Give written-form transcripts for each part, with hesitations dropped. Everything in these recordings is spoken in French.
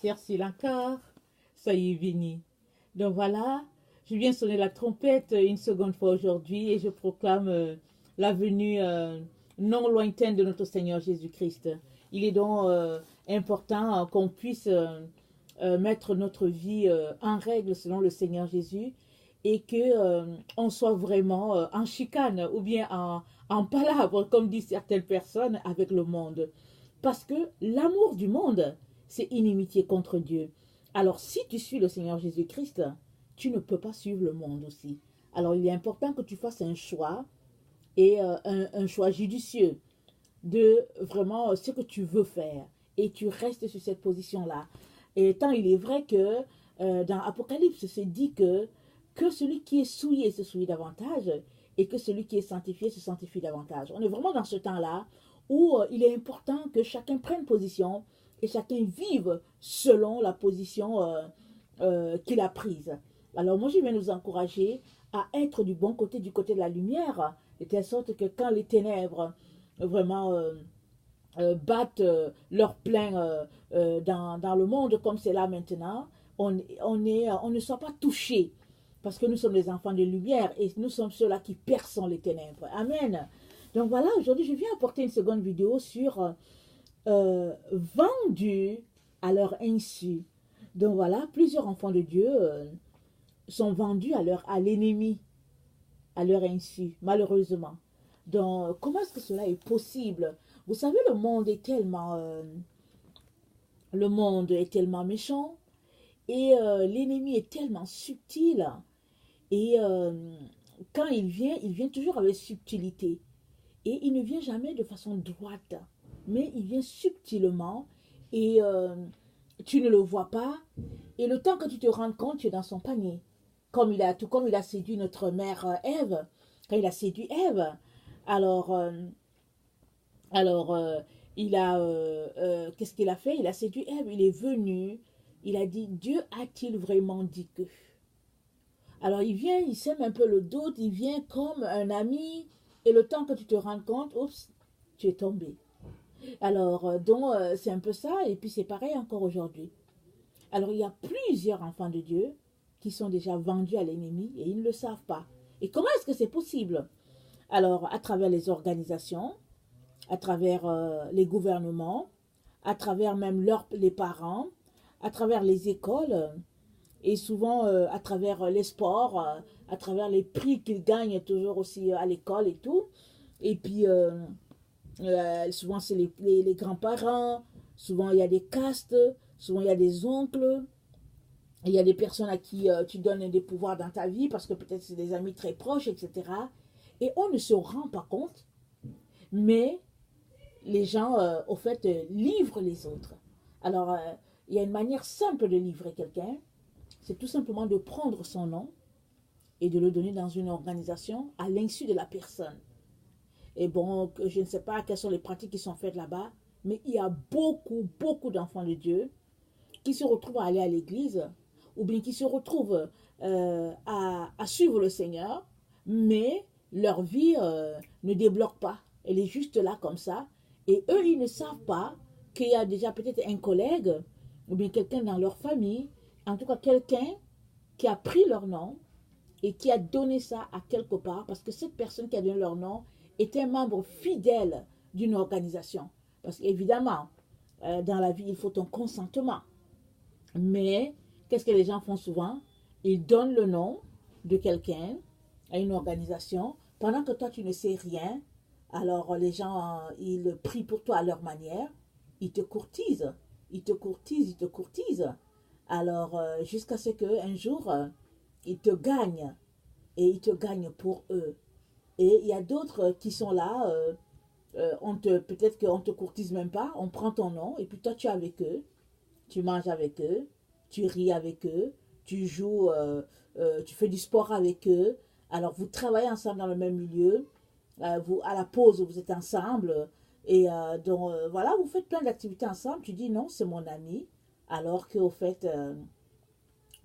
Sercil encore, soyez bénis. Donc voilà, je viens sonner la trompette une seconde fois aujourd'hui et je proclame la venue non lointaine de notre Seigneur Jésus-Christ. Il est donc important qu'on puisse mettre notre vie en règle selon le Seigneur Jésus et que on soit vraiment en chicane ou bien en palabre, comme disent certaines personnes, avec le monde. Parce que l'amour du monde, c'est inimitié contre Dieu. Alors, si tu suis le Seigneur Jésus-Christ, tu ne peux pas suivre le monde aussi. Alors, il est important que tu fasses un choix et un choix judicieux de vraiment ce que tu veux faire. Et tu restes sur cette position-là. Et tant il est vrai que dans Apocalypse, c'est dit que celui qui est souillé se souille davantage et que celui qui est sanctifié se sanctifie davantage. On est vraiment dans ce temps-là où il est important que chacun prenne position et chacun vive selon la position qu'il a prise. Alors moi, je vais nous encourager à être du bon côté, du côté de la lumière, de telle sorte que quand les ténèbres vraiment battent leur plein dans le monde comme c'est là maintenant, on ne soit pas touché parce que nous sommes les enfants de lumière et nous sommes ceux-là qui perçons les ténèbres. Amen. Donc voilà, aujourd'hui, je viens apporter une seconde vidéo sur vendus à leur insu. Donc voilà, plusieurs enfants de Dieu sont vendus à l'ennemi, à leur insu, malheureusement. Donc, comment est-ce que cela est possible? Vous savez, le monde est tellement méchant et l'ennemi est tellement subtil. Et quand il vient toujours avec subtilité. Et il ne vient jamais de façon droite, mais il vient subtilement et tu ne le vois pas. Et le temps que tu te rends compte, tu es dans son panier. Tout comme il a séduit notre mère Ève, quand il a séduit Ève, alors, euh, alors qu'est-ce qu'il a fait? Il a séduit Ève, il est venu, il a dit, Dieu a-t-il vraiment dit que? Alors il vient, il sème un peu le doute, il vient comme un ami, et le temps que tu te rends compte, oups, tu es tombé. Alors, c'est un peu ça, et puis c'est pareil encore aujourd'hui. Alors, il y a plusieurs enfants de Dieu qui sont déjà vendus à l'ennemi et ils ne le savent pas. Et comment est-ce que c'est possible? Alors, à travers les organisations, à travers les gouvernements, à travers même les parents, à travers les écoles, et souvent à travers les sports, à travers les prix qu'ils gagnent toujours aussi à l'école et tout. Et puis, souvent c'est les grands-parents, souvent il y a des castes, souvent il y a des oncles, il y a des personnes à qui tu donnes des pouvoirs dans ta vie parce que peut-être c'est des amis très proches, etc. Et on ne se rend pas compte, mais les gens, au fait, livrent les autres. Alors, il y a une manière simple de livrer quelqu'un, c'est tout simplement de prendre son nom et de le donner dans une organisation à l'insu de la personne. Et bon, je ne sais pas quelles sont les pratiques qui sont faites là-bas, mais il y a beaucoup, beaucoup d'enfants de Dieu qui se retrouvent à aller à l'église ou bien qui se retrouvent à suivre le Seigneur, mais leur vie ne débloque pas. Elle est juste là comme ça. Et eux, ils ne savent pas qu'il y a déjà peut-être un collègue ou bien quelqu'un dans leur famille, en tout cas quelqu'un qui a pris leur nom et qui a donné ça à quelque part parce que cette personne qui a donné leur nom est un membre fidèle d'une organisation. Parce qu'évidemment, dans la vie, il faut ton consentement. Mais qu'est-ce que les gens font souvent? Ils donnent le nom de quelqu'un à une organisation pendant que toi, tu ne sais rien. Alors, les gens, ils prient pour toi à leur manière. Ils te courtisent. Ils te courtisent, ils te courtisent. Alors, jusqu'à ce qu'un jour, ils te gagnent. Et ils te gagnent pour eux. Et il y a d'autres qui sont là. Peut-être qu'on ne te courtise même pas. On prend ton nom et puis toi, tu es avec eux. Tu manges avec eux, tu ris avec eux, tu joues, tu fais du sport avec eux. Alors, vous travaillez ensemble dans le même milieu. À la pause, vous êtes ensemble. Et voilà, vous faites plein d'activités ensemble. Tu dis non, c'est mon ami. Alors qu'au fait,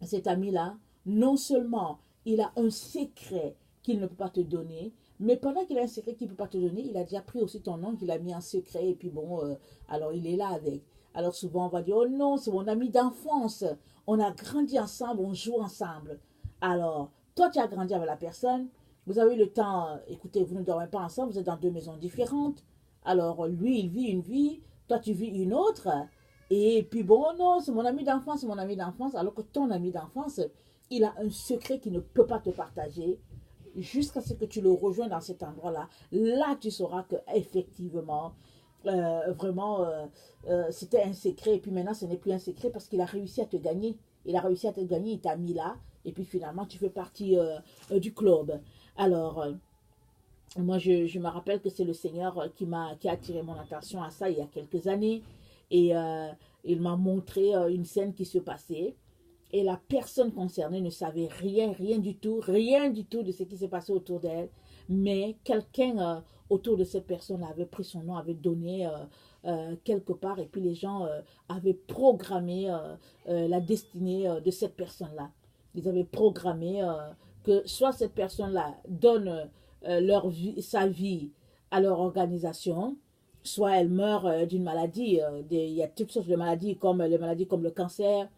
cet ami-là, non seulement il a un secret qu'il ne peut pas te donner, mais pendant qu'il a un secret qu'il ne peut pas te donner, il a déjà pris aussi ton nom, qu'il a mis en secret. Et puis bon, alors il est là avec. Alors souvent, on va dire, oh non, c'est mon ami d'enfance. On a grandi ensemble, on joue ensemble. Alors, toi, tu as grandi avec la personne. Vous avez eu le temps, écoutez, vous ne dormez pas ensemble, vous êtes dans deux maisons différentes. Alors, lui, il vit une vie, toi, tu vis une autre. Et puis, bon, oh non, c'est mon ami d'enfance, c'est mon ami d'enfance. Alors que ton ami d'enfance, il a un secret qu'il ne peut pas te partager jusqu'à ce que tu le rejoins dans cet endroit-là. Là, tu sauras que effectivement, vraiment, c'était un secret. Et puis maintenant, ce n'est plus un secret parce qu'il a réussi à te gagner. Il a réussi à te gagner, il t'a mis là. Et puis finalement, tu fais partie du club. Alors, moi, je me rappelle que c'est le Seigneur qui a attiré mon attention à ça il y a quelques années. Et il m'a montré une scène qui se passait. Et la personne concernée ne savait rien du tout de ce qui s'est passé autour d'elle. Mais quelqu'un autour de cette personne avait pris son nom, avait donné quelque part. Et puis les gens avaient programmé la destinée de cette personne-là. Ils avaient programmé que soit cette personne-là donne sa vie à leur organisation, soit elle meurt d'une maladie. Il y a toutes sortes de maladies, comme les maladies comme le cancer,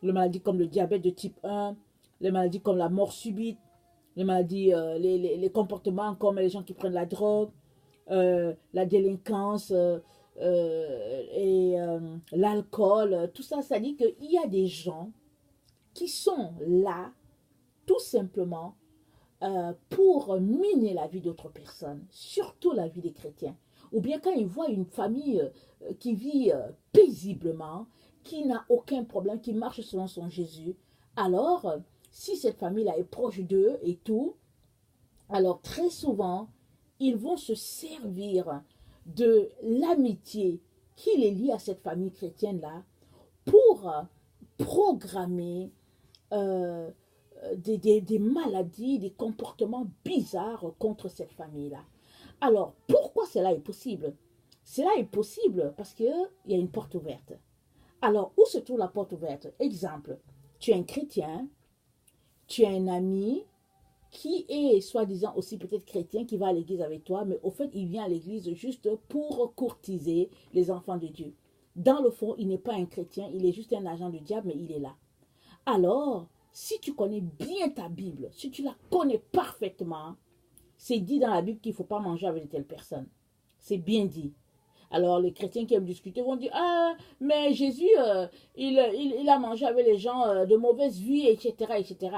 les maladies comme le diabète de type 1, les maladies comme la mort subite, les maladies, les comportements comme les gens qui prennent la drogue, la délinquance et l'alcool. Tout ça, ça dit qu'il y a des gens qui sont là tout simplement pour miner la vie d'autres personnes, surtout la vie des chrétiens. Ou bien quand ils voient une famille qui vit paisiblement, qui n'a aucun problème, qui marche selon son Jésus, alors si cette famille-là est proche d'eux et tout, alors très souvent, ils vont se servir de l'amitié qui les lie à cette famille chrétienne-là pour programmer des maladies, des comportements bizarres contre cette famille-là. Alors, pourquoi cela est possible? Cela est possible parce qu'il y a une porte ouverte. Alors, où se trouve la porte ouverte? Exemple, tu es un chrétien, tu as un ami qui est soi-disant aussi peut-être chrétien, qui va à l'église avec toi, mais au fait, il vient à l'église juste pour courtiser les enfants de Dieu. Dans le fond, il n'est pas un chrétien, il est juste un agent du diable, mais il est là. Alors, si tu connais bien ta Bible, si tu la connais parfaitement, c'est dit dans la Bible qu'il ne faut pas manger avec de telles personnes. C'est bien dit. Alors, les chrétiens qui aiment discuter vont dire, ah, mais Jésus, il a mangé avec les gens de mauvaise vie, etc., etc.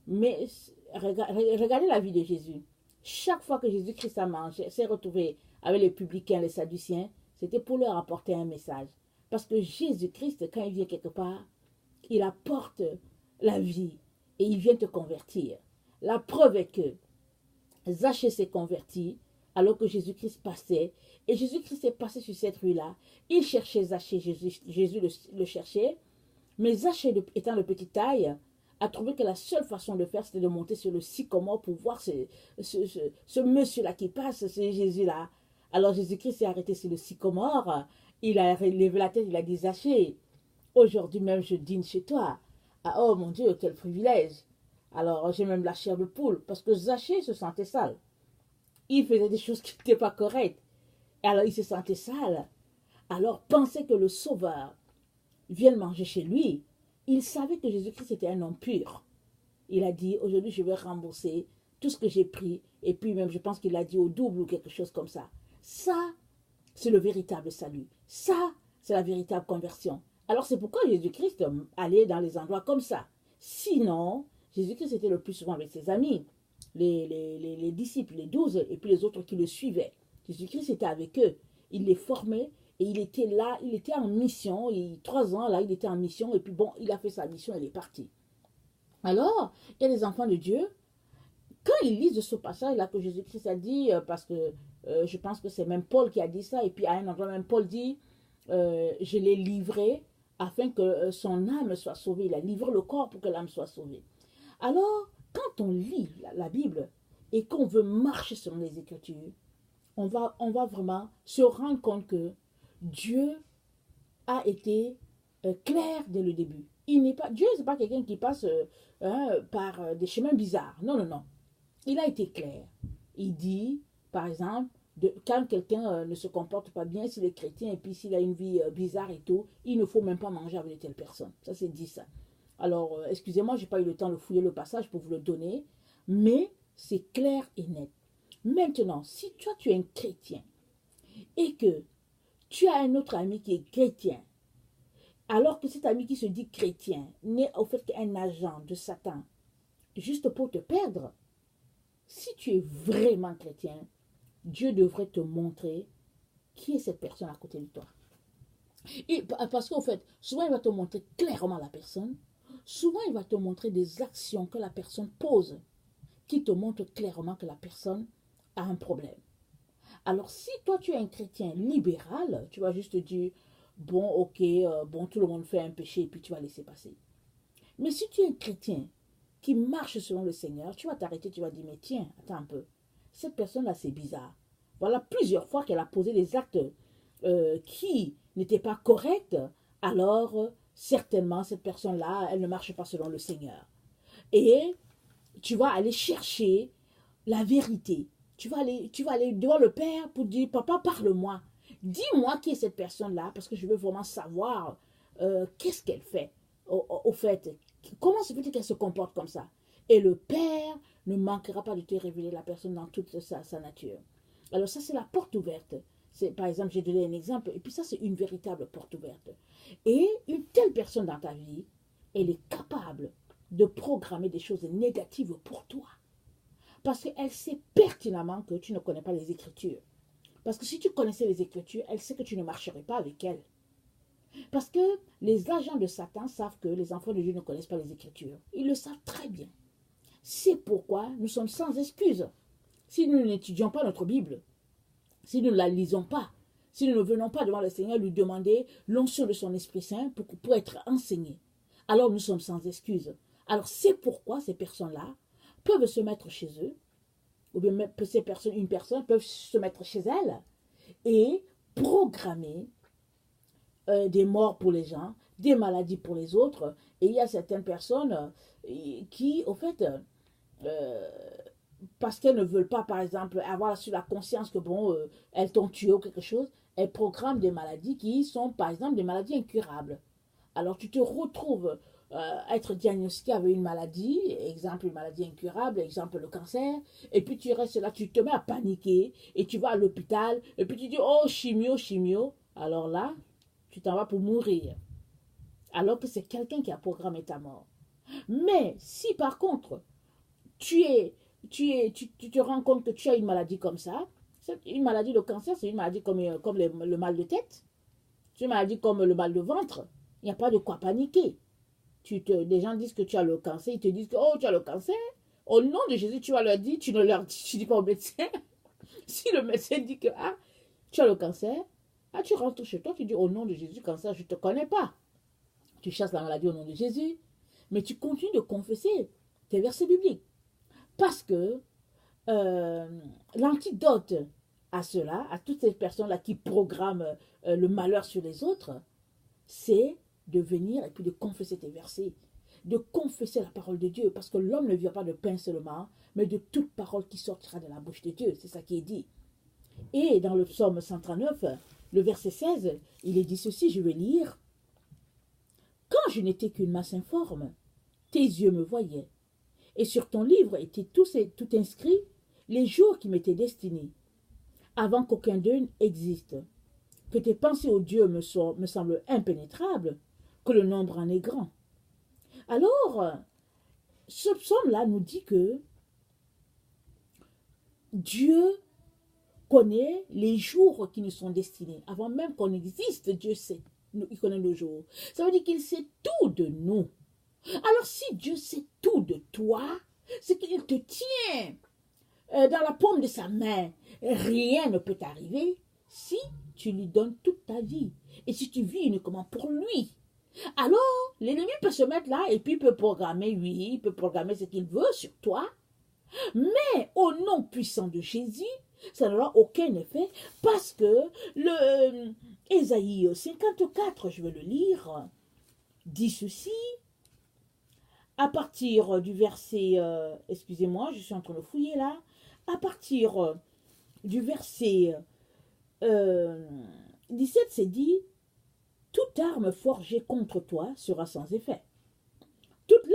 Mais regardez la vie de Jésus. Chaque fois que Jésus-Christ a mangé, s'est retrouvé avec les publicains, les sadduciens, c'était pour leur apporter un message. Parce que Jésus-Christ, quand il vient quelque part, il apporte la vie et il vient te convertir. La preuve est que Zachée s'est converti alors que Jésus-Christ passait. Et Jésus-Christ est passé sur cette rue-là. Il cherchait Zachée, Jésus le cherchait. Mais Zachée, étant de petite taille, a trouvé que la seule façon de faire, c'était de monter sur le sycomore pour voir ce monsieur-là qui passe, ce Jésus-là. Alors Jésus-Christ s'est arrêté sur le sycomore. Il a levé la tête, il a dit, Zachée, aujourd'hui même je dîne chez toi. Ah, oh mon Dieu, quel privilège. Alors j'ai même la chair de poule parce que Zachée se sentait sale. Il faisait des choses qui n'étaient pas correctes. Alors il se sentait sale. Alors pensait que le Sauveur vienne manger chez lui. Il savait que Jésus-Christ était un homme pur. Il a dit, aujourd'hui je vais rembourser tout ce que j'ai pris. Et puis même je pense qu'il a dit au double ou quelque chose comme ça. Ça, c'est le véritable salut. Ça, c'est la véritable conversion. Alors c'est pourquoi Jésus-Christ allait dans les endroits comme ça. Sinon, Jésus-Christ était le plus souvent avec ses amis, les disciples, les 12, et puis les autres qui le suivaient. Jésus-Christ était avec eux. Il les formait et il était là, il était en mission. Et 3 ans, là, il était en mission. Et puis bon, il a fait sa mission, il est parti. Alors, il y a les enfants de Dieu. Quand ils lisent ce passage-là que Jésus-Christ a dit, parce que je pense que c'est même Paul qui a dit ça, et puis à un endroit même Paul dit, je l'ai livré afin que son âme soit sauvée. Il a livré le corps pour que l'âme soit sauvée. Alors, quand on lit la Bible et qu'on veut marcher selon les Écritures, on va vraiment se rendre compte que Dieu a été clair dès le début. Dieu n'est pas quelqu'un qui passe par des chemins bizarres. Non, non, non. Il a été clair. Il dit, par exemple, Quand quelqu'un ne se comporte pas bien, s'il est chrétien et puis s'il a une vie bizarre et tout, il ne faut même pas manger avec de telles personnes. Ça, c'est dit ça. Alors, excusez-moi, je n'ai pas eu le temps de fouiller le passage pour vous le donner, mais c'est clair et net. Maintenant, si toi, tu es un chrétien et que tu as un autre ami qui est chrétien, alors que cet ami qui se dit chrétien n'est au fait qu'un agent de Satan, juste pour te perdre, si tu es vraiment chrétien, Dieu devrait te montrer qui est cette personne à côté de toi. Et parce qu'en fait, souvent il va te montrer clairement la personne, souvent il va te montrer des actions que la personne pose, qui te montrent clairement que la personne a un problème. Alors si toi tu es un chrétien libéral, tu vas juste dire, bon ok, bon tout le monde fait un péché et puis tu vas laisser passer. Mais si tu es un chrétien qui marche selon le Seigneur, tu vas t'arrêter, tu vas dire, mais tiens, attends un peu, cette personne-là c'est bizarre. Voilà plusieurs fois qu'elle a posé des actes qui n'étaient pas corrects, alors certainement cette personne-là, elle ne marche pas selon le Seigneur. Et tu vas aller chercher la vérité. Tu vas aller devant le Père pour dire, papa, parle-moi. Dis-moi qui est cette personne-là, parce que je veux vraiment savoir qu'est-ce qu'elle fait. Au fait, comment se fait-il qu'elle se comporte comme ça? Et le Père ne manquera pas de te révéler la personne dans toute sa nature. Alors ça, c'est la porte ouverte. Par exemple, j'ai donné un exemple, et puis ça, c'est une véritable porte ouverte. Et une telle personne dans ta vie, elle est capable de programmer des choses négatives pour toi. Parce qu'elle sait pertinemment que tu ne connais pas les Écritures. Parce que si tu connaissais les Écritures, elle sait que tu ne marcherais pas avec elle. Parce que les agents de Satan savent que les enfants de Dieu ne connaissent pas les Écritures. Ils le savent très bien. C'est pourquoi nous sommes sans excuse. Si nous n'étudions pas notre Bible, si nous ne la lisons pas, si nous ne venons pas devant le Seigneur lui demander l'onction de son Esprit Saint pour être enseignés, alors nous sommes sans excuse. Alors c'est pourquoi ces personnes-là peuvent se mettre chez eux, ou bien une personne peut se mettre chez elle et programmer des morts pour les gens, des maladies pour les autres. Et il y a certaines personnes qui, au fait, parce qu'elles ne veulent pas, par exemple, avoir sur la conscience que, bon, elles t'ont tué ou quelque chose, elles programment des maladies qui sont, par exemple, des maladies incurables. Alors, tu te retrouves être diagnostiqué avec une maladie, exemple, une maladie incurable, exemple, le cancer, et puis tu restes là, tu te mets à paniquer, et tu vas à l'hôpital, et puis tu dis, oh, chimio, chimio. Alors là, tu t'en vas pour mourir. Alors que c'est quelqu'un qui a programmé ta mort. Mais si par contre, tu te rends compte que tu as une maladie comme ça, une maladie de cancer, c'est une maladie comme le mal de tête, c'est une maladie comme le mal de ventre. Il n'y a pas de quoi paniquer. Les gens disent que tu as le cancer, ils te disent que oh, tu as le cancer. Au nom de Jésus, tu vas leur dire, tu ne leur dis, tu dis pas au médecin. Si le médecin dit que ah, tu as le cancer, ah, tu rentres chez toi, tu dis au nom de Jésus, cancer, je ne te connais pas. Tu chasses la maladie au nom de Jésus, mais tu continues de confesser tes versets bibliques. Parce que l'antidote à cela, à toutes ces personnes-là qui programment le malheur sur les autres, c'est de venir et puis de confesser tes versets, de confesser la parole de Dieu, parce que l'homme ne vient pas de pain seulement, mais de toute parole qui sortira de la bouche de Dieu. C'est ça qui est dit. Et dans le psaume 139, le verset 16, il est dit ceci, je vais lire. Quand je n'étais qu'une masse informe, tes yeux me voyaient, et sur ton livre étaient tout inscrits les jours qui m'étaient destinés, avant qu'aucun d'eux existe. Que tes pensées, ô Dieu, me semblent impénétrables, que le nombre en est grand. Alors, ce psaume-là nous dit que Dieu connaît les jours qui nous sont destinés. Avant même qu'on existe, Dieu sait. Il connaît nos jours. Ça veut dire qu'il sait tout de nous. Alors, si Dieu sait tout de toi, c'est qu'il te tient dans la paume de sa main. Rien ne peut t'arriver si tu lui donnes toute ta vie. Et si tu vis uniquement pour lui. Alors, l'ennemi peut se mettre là et puis il peut programmer, oui, il peut programmer ce qu'il veut sur toi. Mais au nom puissant de Jésus, ça n'aura aucun effet parce que le Ésaïe 54, je vais le lire, dit ceci. À partir du verset, excusez-moi, je suis en train de fouiller là, à partir du verset 17, c'est dit, toute arme forgée contre toi sera sans effet. Toute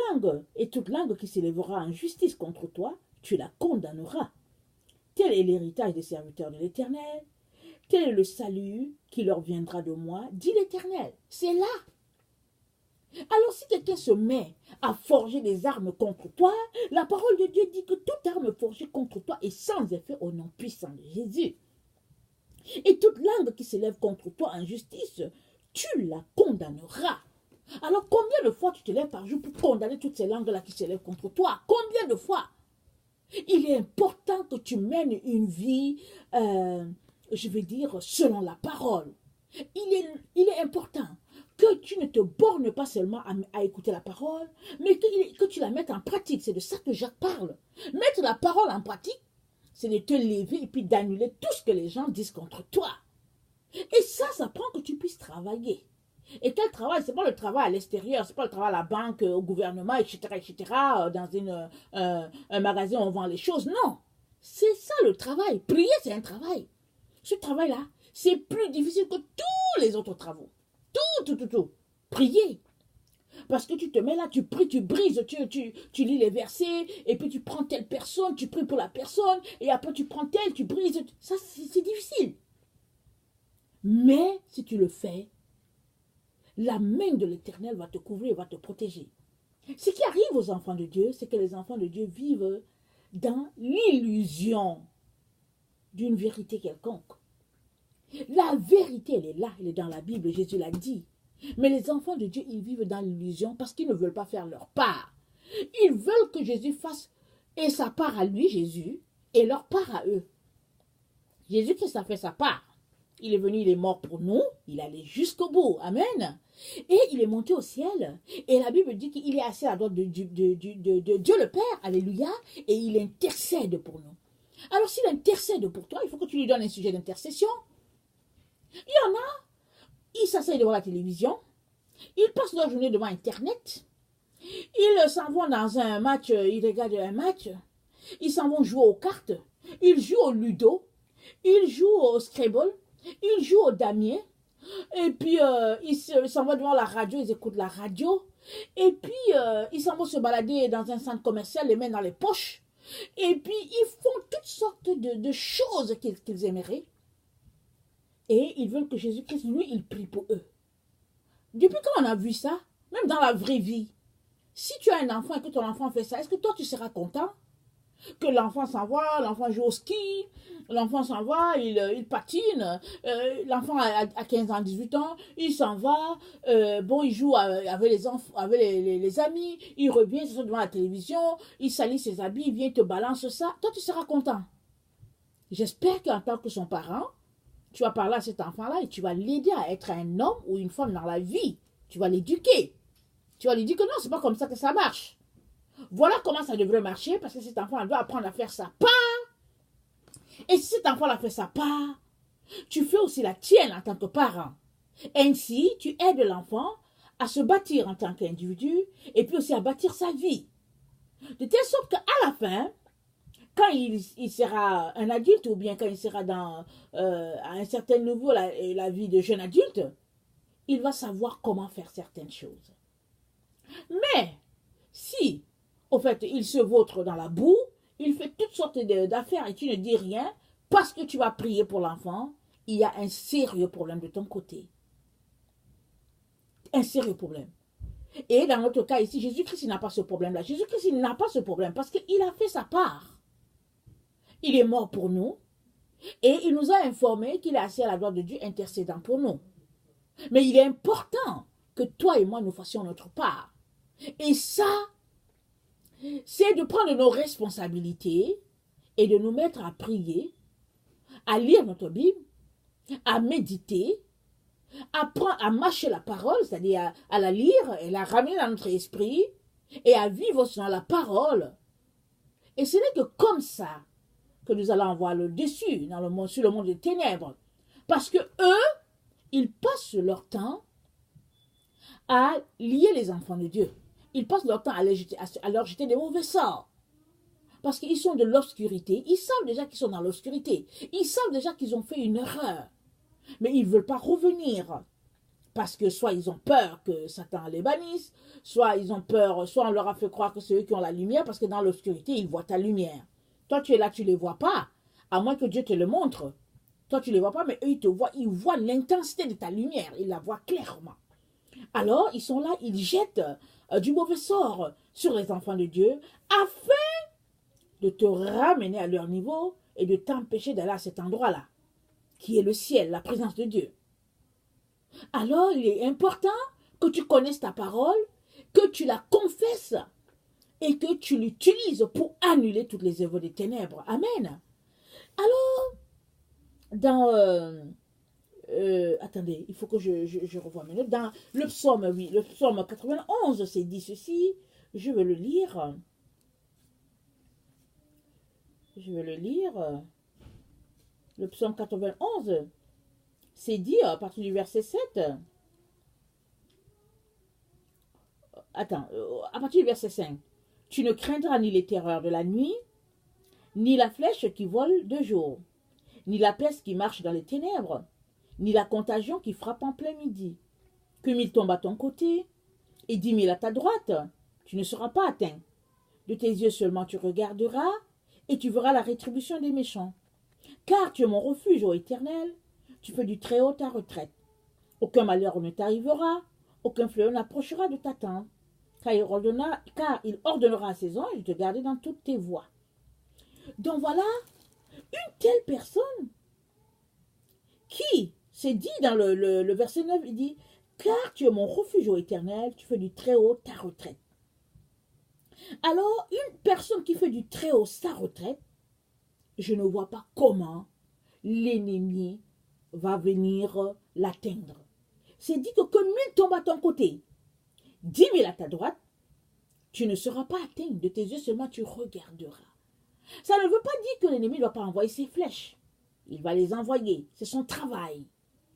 langue qui s'élèvera en justice contre toi, tu la condamneras. Tel est l'héritage des serviteurs de l'Éternel. Tel est le salut qui leur viendra de moi, dit l'Éternel. C'est là. Alors si quelqu'un se met à forger des armes contre toi, la parole de Dieu dit que toute arme forgée contre toi est sans effet au nom puissant de Jésus. Et toute langue qui s'élève contre toi en justice, tu la condamneras. Alors combien de fois tu te lèves par jour pour condamner toutes ces langues-là qui s'élèvent contre toi? Combien de fois? Il est important que tu mènes une vie, je veux dire, selon la parole. Il est important que tu ne te bornes pas seulement à écouter la parole, mais que tu la mettes en pratique. C'est de ça que Jacques parle. Mettre la parole en pratique, c'est de te lever et puis d'annuler tout ce que les gens disent contre toi. Et ça prend que tu puisses travailler. Et quel travail? Ce n'est pas le travail à l'extérieur, ce n'est pas le travail à la banque, au gouvernement, etc., dans un magasin où on vend les choses. Non, c'est ça le travail. Prier, c'est un travail. Ce travail-là, c'est plus difficile que tous les autres travaux. Tout. Prier. Parce que tu te mets là, tu pries, tu brises, tu lis les versets, et puis tu prends telle personne, tu pries pour la personne, et après tu prends telle, tu brises. Ça, c'est difficile. Mais si tu le fais, la main de l'Éternel va te couvrir, va te protéger. Ce qui arrive aux enfants de Dieu, c'est que les enfants de Dieu vivent dans l'illusion d'une vérité quelconque. La vérité, elle est là, elle est dans la Bible, Jésus l'a dit. Mais les enfants de Dieu, ils vivent dans l'illusion parce qu'ils ne veulent pas faire leur part. Ils veulent que Jésus fasse et sa part à lui, Jésus, et leur part à eux. Jésus-Christ a fait sa part. Il est venu, il est mort pour nous, il allait jusqu'au bout. Amen. Et il est monté au ciel. Et la Bible dit qu'il est assis à la droite de Dieu le Père. Alléluia. Et il intercède pour nous. Alors s'il intercède pour toi, il faut que tu lui donnes un sujet d'intercession. Il y en a, ils s'asseyent devant la télévision. Ils passent leur journée devant Internet. Ils s'en vont dans un match, ils regardent un match. Ils s'en vont jouer aux cartes. Ils jouent au ludo. Ils jouent au Scrabble. Ils jouent au damier. Et puis, ils s'en vont devant la radio, ils écoutent la radio. Et puis, ils s'en vont se balader dans un centre commercial, les mains dans les poches. Et puis, ils font toutes sortes de choses qu'ils aimeraient. Et ils veulent que Jésus-Christ, lui, il prie pour eux. Depuis quand on a vu ça, même dans la vraie vie, si tu as un enfant et que ton enfant fait ça, est-ce que toi, tu seras content? Que l'enfant s'en va, l'enfant joue au ski, l'enfant s'en va, il patine, l'enfant a 15 ans, 18 ans, il s'en va, il joue avec les enfants, avec les amis, il revient, il se devant la télévision, il salit ses habits, il vient, il te balance ça, toi tu seras content. J'espère qu'en tant que son parent, tu vas parler à cet enfant-là et tu vas l'aider à être un homme ou une femme dans la vie. Tu vas l'éduquer. Tu vas lui dire que non, c'est pas comme ça que ça marche. Voilà comment ça devrait marcher parce que cet enfant doit apprendre à faire sa part. Et si cet enfant a fait sa part, tu fais aussi la tienne en tant que parent. Ainsi, tu aides l'enfant à se bâtir en tant qu'individu et puis aussi à bâtir sa vie. De telle sorte qu'à la fin, quand il sera un adulte ou bien quand il sera à un certain niveau la vie de jeune adulte, il va savoir comment faire certaines choses. Mais si, au fait, il se vautre dans la boue, il fait toutes sortes d'affaires et tu ne dis rien parce que tu vas prier pour l'enfant, il y a un sérieux problème de ton côté. Un sérieux problème. Et dans notre cas ici, Jésus-Christ n'a pas ce problème-là. Jésus-Christ n'a pas ce problème parce qu'il a fait sa part. Il est mort pour nous et il nous a informé qu'il est assis à la droite de Dieu intercédant pour nous. Mais il est important que toi et moi nous fassions notre part. Et ça, c'est de prendre nos responsabilités et de nous mettre à prier, à lire notre Bible, à méditer, à mâcher la parole, c'est-à-dire à la lire et la ramener dans notre esprit et à vivre dans la parole. Et ce n'est que comme ça que nous allons avoir le dessus sur le monde des ténèbres. Parce que eux, ils passent leur temps à lier les enfants de Dieu. Ils passent leur temps à leur jeter des mauvais sorts. Parce qu'ils sont de l'obscurité. Ils savent déjà qu'ils sont dans l'obscurité. Ils savent déjà qu'ils ont fait une erreur. Mais ils ne veulent pas revenir. Parce que soit ils ont peur que Satan les bannisse, soit ils ont peur, soit on leur a fait croire que c'est eux qui ont la lumière, parce que dans l'obscurité, ils voient ta lumière. Toi, tu es là, tu ne les vois pas, à moins que Dieu te le montre. Toi, tu ne les vois pas, mais eux, ils voient l'intensité de ta lumière, ils la voient clairement. Alors, ils sont là, ils jettent du mauvais sort sur les enfants de Dieu, afin de te ramener à leur niveau et de t'empêcher d'aller à cet endroit-là, qui est le ciel, la présence de Dieu. Alors, il est important que tu connaisses ta parole, que tu la confesses et que tu l'utilises pour annuler toutes les œuvres des ténèbres. Amen. Alors, dans... attendez, il faut que je revoie mes notes. Dans le psaume, oui, le psaume 91, c'est dit ceci. Je vais le lire. Je vais le lire. Le psaume 91. C'est dit à partir du verset 7. Attends, à partir du verset 5. Tu ne craindras ni les terreurs de la nuit, ni la flèche qui vole de jour, ni la peste qui marche dans les ténèbres, ni la contagion qui frappe en plein midi. Que 1000 tombent à ton côté et 10 000 à ta droite, tu ne seras pas atteint. De tes yeux seulement tu regarderas et tu verras la rétribution des méchants. Car tu es mon refuge, ô Éternel. Tu fais du Très-Haut ta retraite. Aucun malheur ne t'arrivera, aucun fléau n'approchera de ta tente, car il ordonnera à ses anges de te garder dans toutes tes voies. Donc voilà, une telle personne qui, c'est dit dans le verset 9, il dit, car tu es mon refuge, ô Éternel, tu fais du Très-Haut ta retraite. Alors, une personne qui fait du Très-Haut sa retraite, je ne vois pas comment l'ennemi va venir l'atteindre. C'est dit que comme 1000 tombent à ton côté, 10 000 à ta droite, tu ne seras pas atteint. De tes yeux seulement tu regarderas. Ça ne veut pas dire que l'ennemi ne doit pas envoyer ses flèches. Il va les envoyer. C'est son travail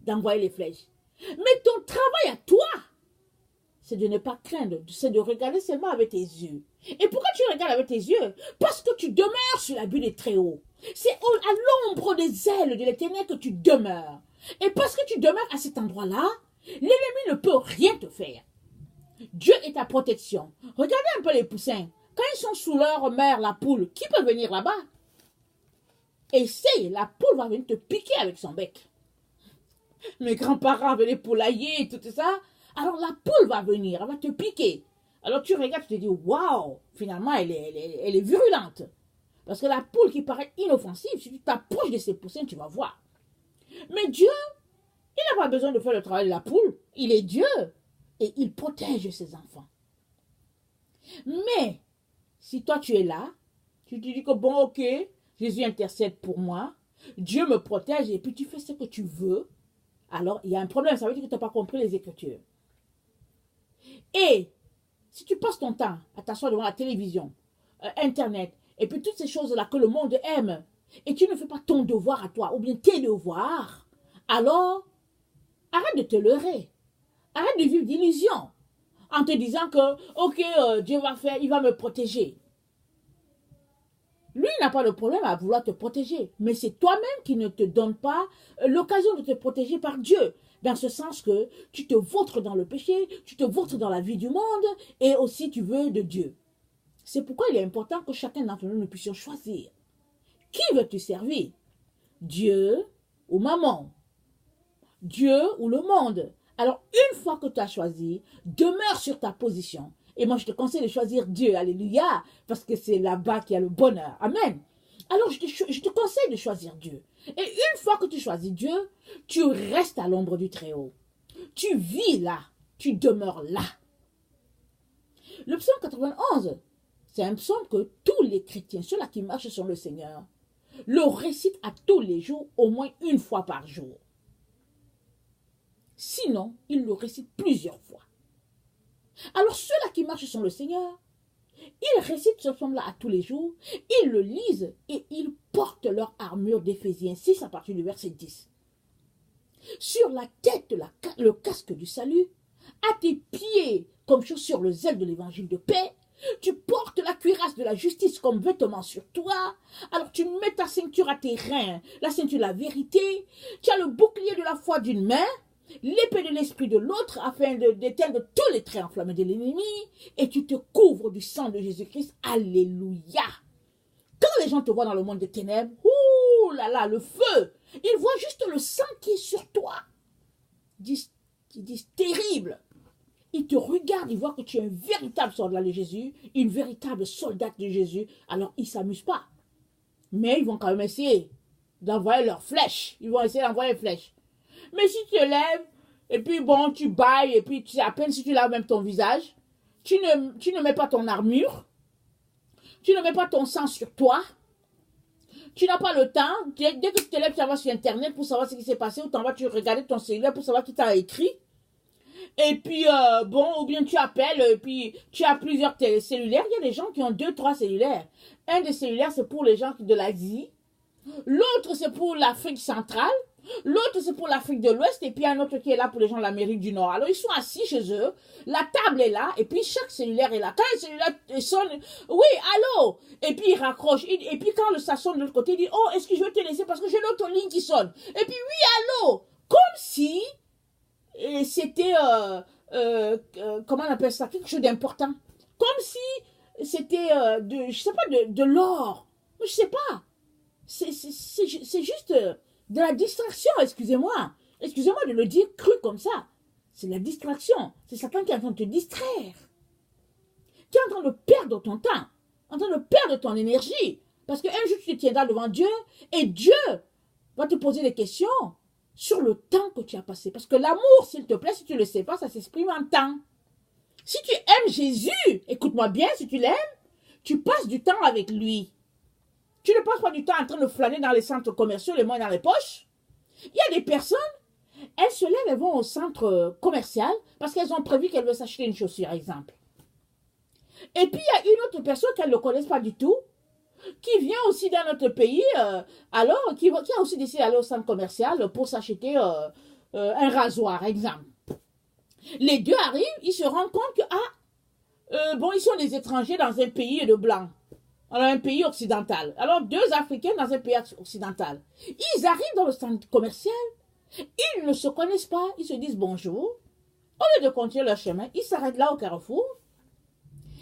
d'envoyer les flèches. Mais ton travail à toi, c'est de ne pas craindre, c'est de regarder seulement avec tes yeux. Et pourquoi tu regardes avec tes yeux? Parce que tu demeures sur la bulle des Très-Hauts. C'est à l'ombre des ailes de l'Éternel que tu demeures. Et parce que tu demeures à cet endroit-là, l'ennemi ne peut rien te faire. Dieu est ta protection. Regardez un peu les poussins. Quand ils sont sous leur mère, la poule, qui peut venir là-bas? Essaye, la poule va venir te piquer avec son bec. Mes grands-parents venaient poulailler et tout ça. Alors la poule va venir, elle va te piquer. Alors tu regardes, tu te dis, waouh, finalement elle est virulente. Parce que la poule qui paraît inoffensive, si tu t'approches de ses poussins, tu vas voir. Mais Dieu, il n'a pas besoin de faire le travail de la poule. Il est Dieu et il protège ses enfants. Mais si toi tu es là, tu te dis que bon, ok, Jésus intercède pour moi, Dieu me protège et puis tu fais ce que tu veux, alors il y a un problème. Ça veut dire que tu n'as pas compris les Écritures. Et si tu passes ton temps à t'asseoir devant la télévision, Internet, et puis toutes ces choses-là que le monde aime, et tu ne fais pas ton devoir à toi, ou bien tes devoirs, alors arrête de te leurrer. Arrête de vivre d'illusions en te disant que, ok, Dieu va faire, il va me protéger. Lui, il n'a pas de problème à vouloir te protéger, mais c'est toi-même qui ne te donne pas l'occasion de te protéger par Dieu. Dans ce sens que tu te vautres dans le péché, tu te vautres dans la vie du monde, et aussi tu veux de Dieu. C'est pourquoi il est important que chacun d'entre nous puissions choisir. Qui veux-tu servir? Dieu ou maman? Dieu ou le monde? Alors, une fois que tu as choisi, demeure sur ta position. Et moi, je te conseille de choisir Dieu, alléluia, parce que c'est là-bas qu'il y a le bonheur. Amen. Alors, je te conseille de choisir Dieu. Et une fois que tu choisis Dieu, tu restes à l'ombre du Très-Haut. Tu vis là, tu demeures là. Le psaume 91, c'est un psaume que tous les chrétiens, ceux-là qui marchent sur le Seigneur, le récitent à tous les jours, au moins une fois par jour. Sinon, ils le récitent plusieurs fois. Alors ceux-là qui marchent sur le Seigneur, ils récitent ce psaume-là à tous les jours, ils le lisent et ils portent leur armure d'Éphésiens 6 à partir du verset 10. Sur la tête, le casque du salut, à tes pieds, comme chaussure le zèle de l'évangile de paix, tu portes la cuirasse de la justice comme vêtement sur toi. Alors tu mets ta ceinture à tes reins, la ceinture de la vérité. Tu as le bouclier de la foi d'une main, l'épée de l'esprit de l'autre, afin d'éteindre tous les traits enflammés de l'ennemi. Et tu te couvres du sang de Jésus-Christ. Alléluia. Quand les gens te voient dans le monde des ténèbres, ouh là là, le feu, ils voient juste le sang qui est sur toi. Ils disent terrible. Ils te regardent, ils voient que tu es un véritable soldat de Jésus, une véritable soldate de Jésus. Alors, ils ne s'amusent pas. Mais ils vont quand même essayer d'envoyer leurs flèches. Ils vont essayer d'envoyer les flèches. Mais si tu te lèves, et puis bon, tu bailles, et puis tu sais, à peine si tu laves même ton visage, tu ne mets pas ton armure, tu ne mets pas ton sang sur toi, tu n'as pas le temps. Dès que tu te lèves, tu vas sur Internet pour savoir ce qui s'est passé, ou tu vas tu regarder ton cellulaire pour savoir qui t'a écrit. Et puis, bon, ou bien tu appelles, et puis tu as plusieurs cellulaires. Il y a des gens qui ont 2-3 cellulaires. Un des cellulaires, c'est pour les gens de l'Asie. L'autre, c'est pour l'Afrique centrale. L'autre, c'est pour l'Afrique de l'Ouest. Et puis, un autre qui est là pour les gens de l'Amérique du Nord. Alors, ils sont assis chez eux. La table est là. Et puis, chaque cellulaire est là. Quand le cellulaire sonne, oui, allô. Et puis, il raccroche. Et puis, quand ça sonne de l'autre côté, il dit, oh, est-ce que je veux te laisser parce que j'ai l'autre ligne qui sonne. Et puis, oui, allô. Comme si c'était, comment on appelle ça, quelque chose d'important. Comme si c'était, je sais pas, de l'or. Je sais pas. C'est juste de la distraction, excusez-moi. Excusez-moi de le dire cru comme ça. C'est la distraction. C'est Satan qui est en train de te distraire. Tu es en train de perdre ton temps, en train de perdre ton énergie. Parce qu'un jour, tu te tiendras devant Dieu et Dieu va te poser des questions sur le temps que tu as passé. Parce que l'amour, s'il te plaît, si tu ne le sais pas, ça s'exprime en temps. Si tu aimes Jésus, écoute-moi bien, si tu l'aimes, tu passes du temps avec lui. Tu ne passes pas du temps en train de flâner dans les centres commerciaux, les mains dans les poches. Il y a des personnes, elles se lèvent, elles vont au centre commercial parce qu'elles ont prévu qu'elles veulent s'acheter une chaussure, exemple. Et puis, il y a une autre personne qu'elles ne connaissent pas du tout, qui vient aussi dans notre pays, alors qui a aussi décidé d'aller au centre commercial pour s'acheter un rasoir, exemple. Les deux arrivent, ils se rendent compte que, bon, ils sont des étrangers dans un pays de blancs. Alors, un pays occidental. Alors, 2 Africains dans un pays occidental. Ils arrivent dans le centre commercial. Ils ne se connaissent pas. Ils se disent bonjour. Au lieu de continuer leur chemin, ils s'arrêtent là au carrefour.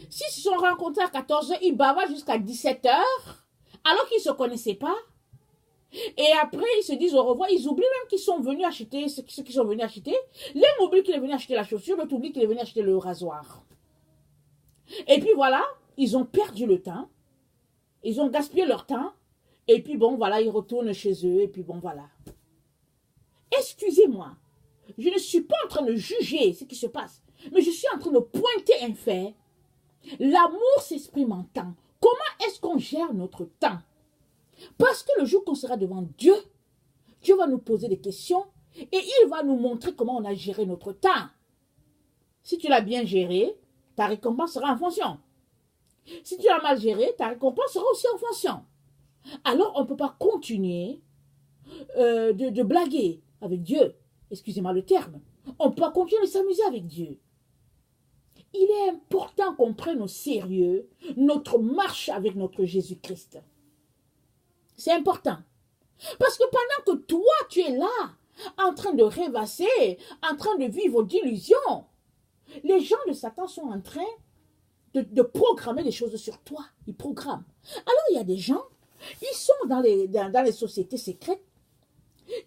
S'ils se sont rencontrés à 14h, ils bavardent jusqu'à 17h. Alors qu'ils ne se connaissaient pas. Et après, ils se disent au revoir. Ils oublient même qu'ils sont venus acheter ce qu'ils sont venus acheter. L'un oublie qu'il est venu acheter la chaussure. L'autre oublie qu'il est venu acheter le rasoir. Et puis voilà, ils ont perdu le temps. Ils ont gaspillé leur temps. Et puis bon, voilà, ils retournent chez eux. Et puis bon, voilà. Excusez-moi. Je ne suis pas en train de juger ce qui se passe. Mais je suis en train de pointer un fait. L'amour s'exprime en temps. Comment est-ce qu'on gère notre temps? Parce que le jour qu'on sera devant Dieu, Dieu va nous poser des questions. Et il va nous montrer comment on a géré notre temps. Si tu l'as bien géré, ta récompense sera en fonction. Si tu l'as mal géré, ta récompense sera aussi en fonction. Alors, on ne peut pas continuer de blaguer avec Dieu. Excusez-moi le terme. On ne peut pas continuer de s'amuser avec Dieu. Il est important qu'on prenne au sérieux notre marche avec notre Jésus-Christ. C'est important. Parce que pendant que toi, tu es là, en train de rêvasser, en train de vivre d'illusions, les gens de Satan sont en train de programmer des choses sur toi. Ils programment. Alors, il y a des gens, ils sont dans les sociétés secrètes.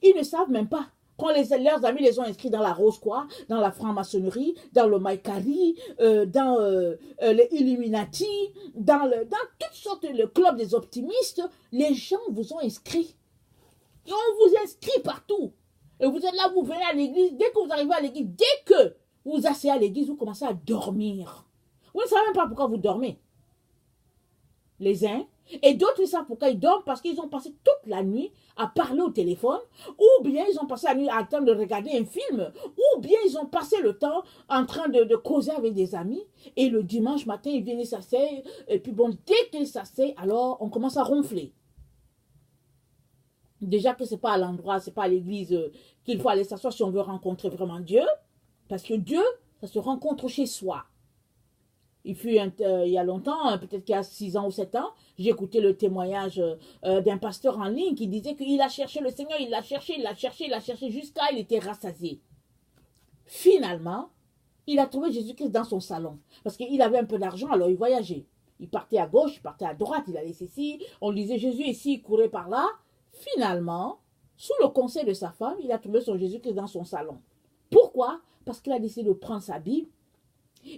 Ils ne savent même pas. Quand leurs amis les ont inscrits dans la Rose Croix, dans la franc-maçonnerie, dans le Maïkari, dans les Illuminati, dans toutes sortes de clubs des optimistes, les gens vous ont inscrits. Et on vous inscrit partout. Et vous êtes là, vous venez à l'église. Dès que vous arrivez à l'église, dès que vous vous asseyez à l'église, vous commencez à dormir. Vous ne savez même pas pourquoi vous dormez. Les uns. Et d'autres, ils savent pourquoi ils dorment, parce qu'ils ont passé toute la nuit à parler au téléphone, ou bien ils ont passé la nuit en train de regarder un film, ou bien ils ont passé le temps en train de causer avec des amis, et le dimanche matin, ils viennent s'asseoir, et puis bon, dès qu'ils s'asseyent, alors on commence à ronfler. Déjà que ce n'est pas à l'endroit, ce n'est pas à l'église qu'il faut aller s'asseoir si on veut rencontrer vraiment Dieu, parce que Dieu, ça se rencontre chez soi. il y a longtemps, peut-être qu'il y a 6 ans ou 7 ans, j'ai écouté le témoignage d'un pasteur en ligne qui disait qu'il a cherché le Seigneur, il l'a cherché, il l'a cherché, il l'a cherché jusqu'à il était rassasié. Finalement, il a trouvé Jésus-Christ dans son salon. Parce qu'il avait un peu d'argent, alors il voyageait. Il partait à gauche, il partait à droite, il allait ici. On disait Jésus ici, il courait par là. Finalement, sous le conseil de sa femme, il a trouvé son Jésus-Christ dans son salon. Pourquoi? Parce qu'il a décidé de prendre sa Bible,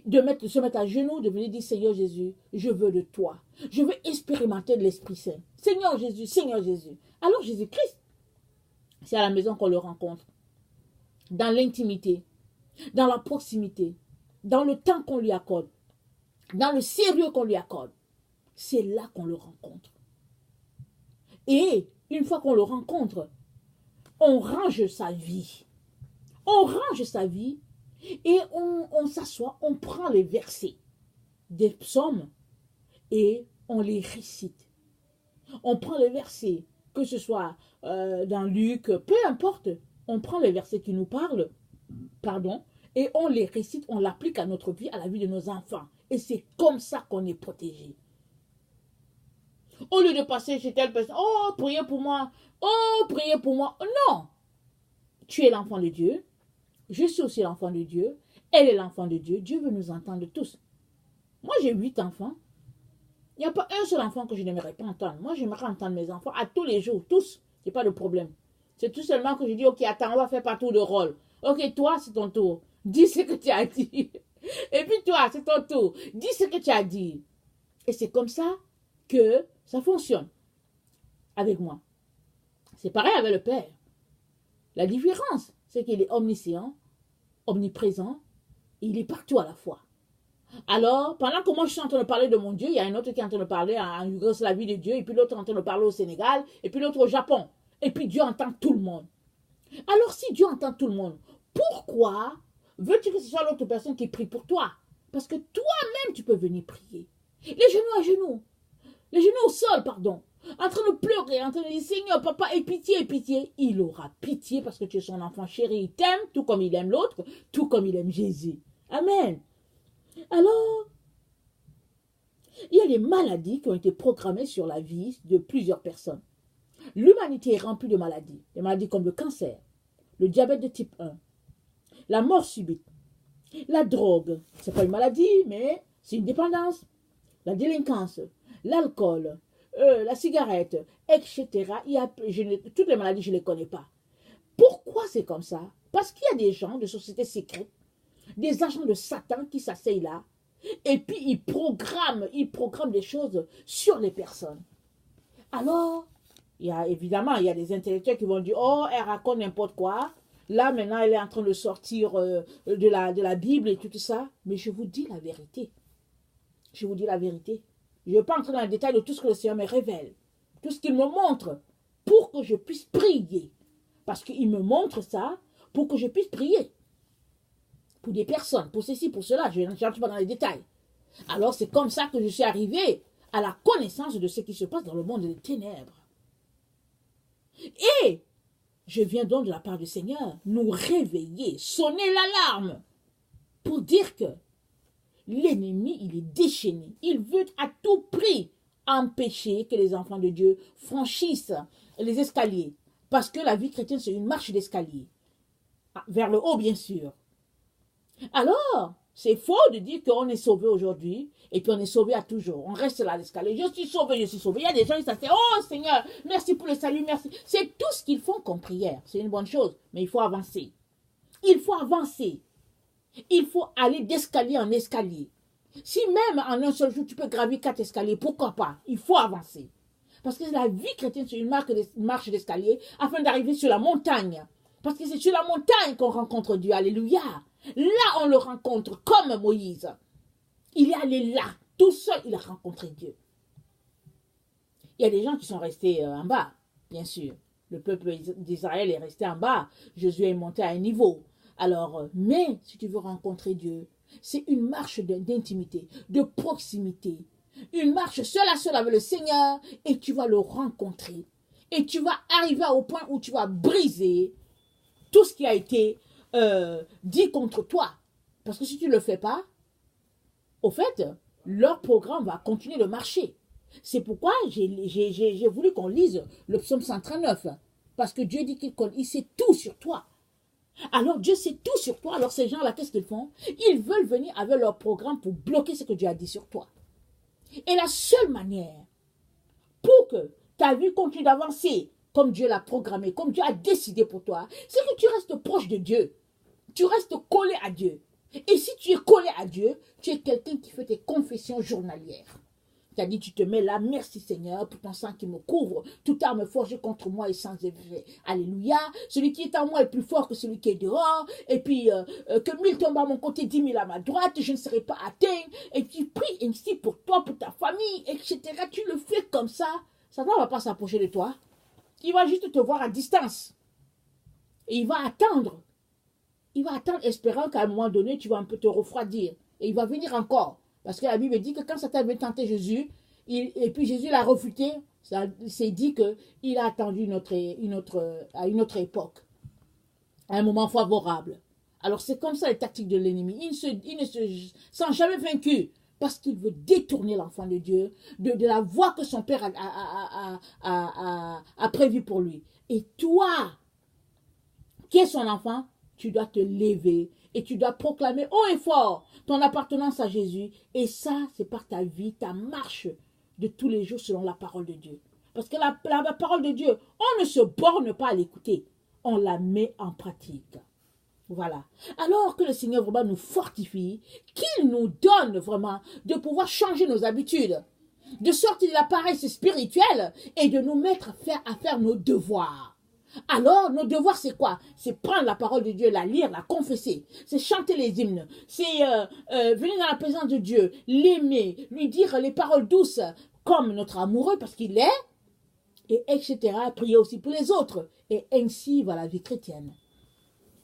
de se mettre à genoux, de venir dire Seigneur Jésus, je veux de toi. Je veux expérimenter de l'Esprit Saint. Seigneur Jésus, Seigneur Jésus. Alors Jésus-Christ, c'est à la maison qu'on le rencontre. Dans l'intimité, dans la proximité, dans le temps qu'on lui accorde, dans le sérieux qu'on lui accorde. C'est là qu'on le rencontre. Et une fois qu'on le rencontre, on range sa vie. On range sa vie et on s'assoit, on prend les versets des psaumes et on les récite. On prend les versets, que ce soit dans Luc, peu importe, on prend les versets qui nous parlent, et on les récite, on l'applique à notre vie, à la vie de nos enfants. Et c'est comme ça qu'on est protégé. Au lieu de passer chez telle personne, oh, priez pour moi, oh, priez pour moi. Non, tu es l'enfant de Dieu, je suis aussi l'enfant de Dieu, elle est l'enfant de Dieu, Dieu veut nous entendre tous. Moi, j'ai 8 enfants. Il n'y a pas un seul enfant que je n'aimerais pas entendre. Moi, j'aimerais entendre mes enfants à tous les jours, tous. Il n'y a pas de problème. C'est tout seulement que je dis, ok, attends, on va faire pas tour de rôle. Ok, toi, c'est ton tour. Dis ce que tu as dit. Et puis toi, c'est ton tour. Dis ce que tu as dit. Et c'est comme ça que ça fonctionne avec moi. C'est pareil avec le Père. La différence, c'est qu'il est omniscient, omniprésent, et il est partout à la fois. Alors, pendant que moi je suis en train de parler de mon Dieu, il y a un autre qui est en train de parler en Yougoslavie de Dieu, et puis l'autre est en train de parler au Sénégal, et puis l'autre au Japon. Et puis Dieu entend tout le monde. Alors si Dieu entend tout le monde, pourquoi veux-tu que ce soit l'autre personne qui prie pour toi? Parce que toi-même tu peux venir prier. Les genoux à genoux, les genoux au sol, pardon, en train de pleurer, en train de dire Seigneur, papa, aie pitié, pitié. Il aura pitié parce que tu es son enfant chéri, il t'aime tout comme il aime l'autre, tout comme il aime Jésus. Amen. Alors, il y a des maladies qui ont été programmées sur la vie de plusieurs personnes. L'humanité est remplie de maladies. Des maladies comme le cancer, le diabète de type 1, la mort subite, la drogue. Ce n'est pas une maladie, mais c'est une dépendance. La délinquance, l'alcool, la cigarette, etc. Toutes les maladies, je ne les connais pas. Pourquoi c'est comme ça? Parce qu'il y a des gens de sociétés secrètes, des agents de Satan qui s'asseyent là, et puis ils programment des choses sur les personnes. Alors, évidemment, il y a des intellectuels qui vont dire, oh, elle raconte n'importe quoi. Là, maintenant, elle est en train de sortir de la Bible et tout ça. Mais je vous dis la vérité. Je vous dis la vérité. Je ne vais pas entrer dans le détail de tout ce que le Seigneur me révèle. Tout ce qu'il me montre pour que je puisse prier. Parce qu'il me montre ça pour que je puisse prier. Pour des personnes, pour ceci, pour cela. Je n'entre pas dans les détails. Alors, c'est comme ça que je suis arrivée à la connaissance de ce qui se passe dans le monde des ténèbres. Et je viens donc de la part du Seigneur nous réveiller, sonner l'alarme pour dire que l'ennemi, il est déchaîné. Il veut à tout prix empêcher que les enfants de Dieu franchissent les escaliers. Parce que la vie chrétienne, c'est une marche d'escalier. Vers le haut, bien sûr. Alors, c'est faux de dire qu'on est sauvé aujourd'hui et puis on est sauvé à toujours. On reste là à l'escalier. Je suis sauvé, je suis sauvé. Il y a des gens qui s'asseyent. Oh Seigneur, merci pour le salut, merci. C'est tout ce qu'ils font comme prière. C'est une bonne chose, mais il faut avancer. Il faut avancer. Il faut aller d'escalier en escalier. Si même en un seul jour, tu peux gravir 4 escaliers, pourquoi pas? Il faut avancer. Parce que la vie chrétienne, c'est une marche d'escalier afin d'arriver sur la montagne. Parce que c'est sur la montagne qu'on rencontre Dieu. Alléluia. Là, on le rencontre comme Moïse. Il est allé là. Tout seul, il a rencontré Dieu. Il y a des gens qui sont restés en bas, bien sûr. Le peuple d'Israël est resté en bas. Josué est monté à un niveau. Alors, mais si tu veux rencontrer Dieu, c'est une marche d'intimité, de proximité. Une marche seule à seule avec le Seigneur et tu vas le rencontrer. Et tu vas arriver au point où tu vas briser tout ce qui a été dit contre toi. Parce que si tu ne le fais pas, au fait, leur programme va continuer de marcher. C'est pourquoi j'ai voulu qu'on lise le psaume 139. Parce que Dieu dit qu'il sait tout sur toi. Alors Dieu sait tout sur toi. Alors ces gens-là, qu'est-ce qu'ils font? Ils veulent venir avec leur programme pour bloquer ce que Dieu a dit sur toi. Et la seule manière pour que ta vie continue d'avancer comme Dieu l'a programmé, comme Dieu a décidé pour toi, c'est que tu restes proche de Dieu. Tu restes collé à Dieu. Et si tu es collé à Dieu, tu es quelqu'un qui fait tes confessions journalières. C'est-à-dire, tu te mets là, merci Seigneur pour ton sang qui me couvre. Toute arme forgée contre moi est sans effet. Alléluia. Celui qui est en moi est plus fort que celui qui est dehors. Et puis, que 1000 tombent à mon côté, 10 000 à ma droite, je ne serai pas atteint. Et tu pries ainsi pour toi, pour ta famille, etc. Tu le fais comme ça. Satan ne va pas s'approcher de toi. Il va juste te voir à distance. Et il va attendre. Il va attendre espérant qu'à un moment donné, tu vas un peu te refroidir. Et il va venir encore. Parce que la Bible dit que quand Satan veut tenter Jésus, et puis Jésus l'a refuté, c'est dit qu'il a attendu à une autre époque, à un moment favorable. Alors c'est comme ça les tactiques de l'ennemi. Il ne se sent jamais vaincu parce qu'il veut détourner l'enfant de Dieu de la voie que son Père a prévue pour lui. Et toi, qui es son enfant, tu dois te lever et tu dois proclamer haut et fort ton appartenance à Jésus. Et ça, c'est par ta vie, ta marche de tous les jours selon la parole de Dieu. Parce que la parole de Dieu, on ne se borne pas à l'écouter, on la met en pratique. Voilà. Alors que le Seigneur vraiment nous fortifie, qu'il nous donne vraiment de pouvoir changer nos habitudes, de sortir de la paresse spirituelle et de nous mettre à faire nos devoirs. Alors, nos devoirs, c'est quoi? C'est prendre la parole de Dieu, la lire, la confesser. C'est chanter les hymnes. C'est venir dans la présence de Dieu, l'aimer, lui dire les paroles douces comme notre amoureux, parce qu'il est, et etc. Prier aussi pour les autres. Et ainsi va la vie chrétienne.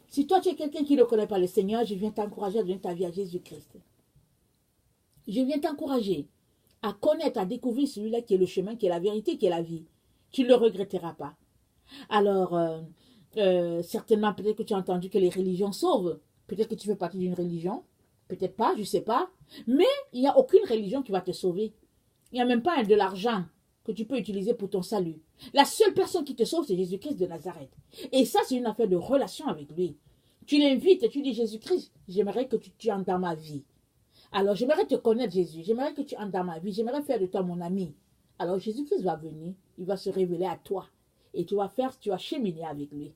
Si toi, tu es quelqu'un qui ne connaît pas le Seigneur, je viens t'encourager à donner ta vie à Jésus-Christ. Je viens t'encourager à connaître, à découvrir celui-là qui est le chemin, qui est la vérité, qui est la vie. Tu ne le regretteras pas. Alors, certainement, peut-être que tu as entendu que les religions sauvent. Peut-être que tu fais partie d'une religion. Peut-être pas, je ne sais pas. Mais il n'y a aucune religion qui va te sauver. Il n'y a même pas de l'argent que tu peux utiliser pour ton salut. La seule personne qui te sauve, c'est Jésus-Christ de Nazareth. Et ça, c'est une affaire de relation avec lui. Tu l'invites et tu dis, Jésus-Christ, j'aimerais que tu entres dans ma vie. Alors, j'aimerais te connaître, Jésus. J'aimerais que tu entres dans ma vie. J'aimerais faire de toi mon ami. Alors, Jésus-Christ va venir. Il va se révéler à toi. Et tu vas cheminer avec lui.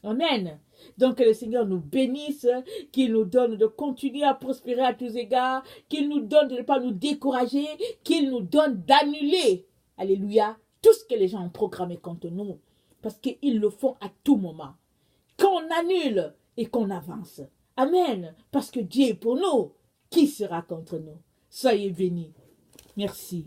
Amen. Donc que le Seigneur nous bénisse, qu'il nous donne de continuer à prospérer à tous égards, qu'il nous donne de ne pas nous décourager, qu'il nous donne d'annuler, alléluia, tout ce que les gens ont programmé contre nous. Parce qu'ils le font à tout moment. Qu'on annule et qu'on avance. Amen. Parce que Dieu est pour nous. Qui sera contre nous? Soyez bénis. Merci.